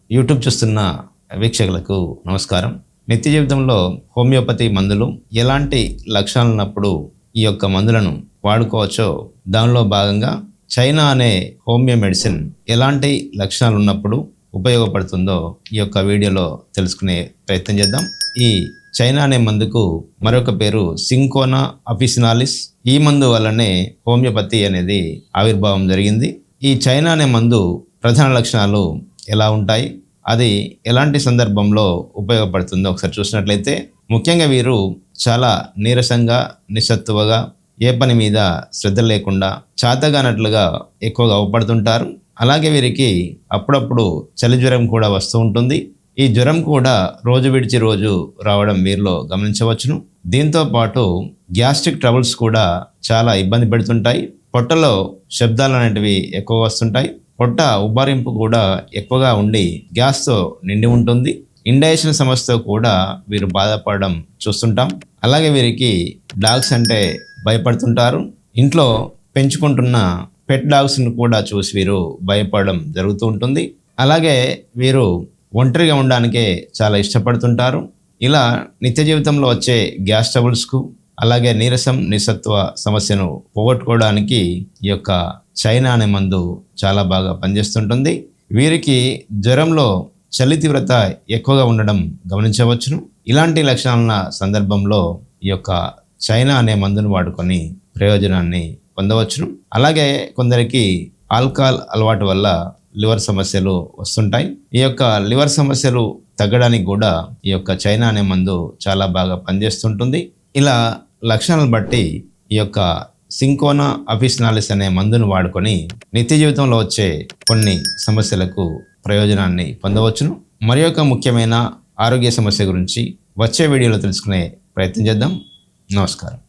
YouTube చూస్తున్న వీక్షకులకు నమస్కారం. నిత్య జీవితంలో హోమియోపతి మందులు ఎలాంటి లక్షణాలు ఉన్నప్పుడు ఈ యొక్క మందులను వాడుకోవచ్చో దానిలో భాగంగా చైనా అనే హోమియో మెడిసిన్ ఎలాంటి లక్షణాలు ఉన్నప్పుడు ఉపయోగపడుతుందో ఈ యొక్క వీడియోలో తెలుసుకునే ప్రయత్నం చేద్దాం. ఈ చైనా అనే మందుకు మరొక పేరు సింకోనా అఫిసినాలిస్. ఈ మందు వల్లనే హోమియోపతి అనేది ఆవిర్భావం జరిగింది. ఈ చైనా అనే మందు ప్రధాన లక్షణాలు ఎలా ఉంటాయి, అది ఎలాంటి సందర్భంలో ఉపయోగపడుతుందో ఒకసారి చూసినట్లయితే, ముఖ్యంగా వీరు చాలా నీరసంగా, నిస్సత్తువగా, ఏ పని మీద శ్రద్ధ లేకుండా, చాతగానట్లుగా ఎక్కువగా అవపడుతుంటారు. అలాగే వీరికి అప్పుడప్పుడు చలి జ్వరం కూడా వస్తూ ఉంటుంది. ఈ జ్వరం కూడా రోజు విడిచి రోజు రావడం వీరిలో గమనించవచ్చును. దీంతో పాటు గ్యాస్ట్రిక్ ట్రబుల్స్ కూడా చాలా ఇబ్బంది పెడుతుంటాయి. పొట్టలో శబ్దాలు అనేటివి ఎక్కువ వస్తుంటాయి. పొట్ట ఉబ్బరింపు కూడా ఎక్కువగా ఉండి గ్యాస్తో నిండి ఉంటుంది. ఇండైజెషన్ సమస్యతో కూడా వీరు బాధపడడం చూస్తుంటాం. అలాగే వీరికి డాగ్స్ అంటే భయపడుతుంటారు. ఇంట్లో పెంచుకుంటున్న పెట్ డాగ్స్ను కూడా చూసి వీరు భయపడడం జరుగుతూ ఉంటుంది. అలాగే వీరు ఒంటరిగా ఉండడానికే చాలా ఇష్టపడుతుంటారు. ఇలా నిత్య జీవితంలో వచ్చే గ్యాస్ ట్రబుల్స్కు, అలాగే నీరసం, నిస్సత్వ సమస్యను పోగొట్టుకోవడానికి ఈ యొక్క చైనా అనే మందు చాలా బాగా పనిచేస్తుంటుంది. వీరికి జ్వరంలో చలి తీవ్రత ఎక్కువగా ఉండడం గమనించవచ్చును. ఇలాంటి లక్షణాలున్న సందర్భంలో ఈ యొక్క చైనా అనే మందును వాడుకొని ప్రయోజనాన్ని పొందవచ్చును. అలాగే కొందరికి ఆల్కహాల్ అలవాటు వల్ల లివర్ సమస్యలు వస్తుంటాయి. ఈ యొక్క లివర్ సమస్యలు తగ్గడానికి కూడా ఈ యొక్క చైనా అనే మందు చాలా బాగా పనిచేస్తుంటుంది. ఇలా లక్షణాలను బట్టి ఈ యొక్క సింకోనా అఫిసినాలిస్ అనే మందును వాడుకొని నిత్య జీవితంలో వచ్చే కొన్ని సమస్యలకు ప్రయోజనాన్ని పొందవచ్చును. మరి ఒక ముఖ్యమైన ఆరోగ్య సమస్య గురించి వచ్చే వీడియోలో తెలుసుకునే ప్రయత్నం చేద్దాం. నమస్కారం.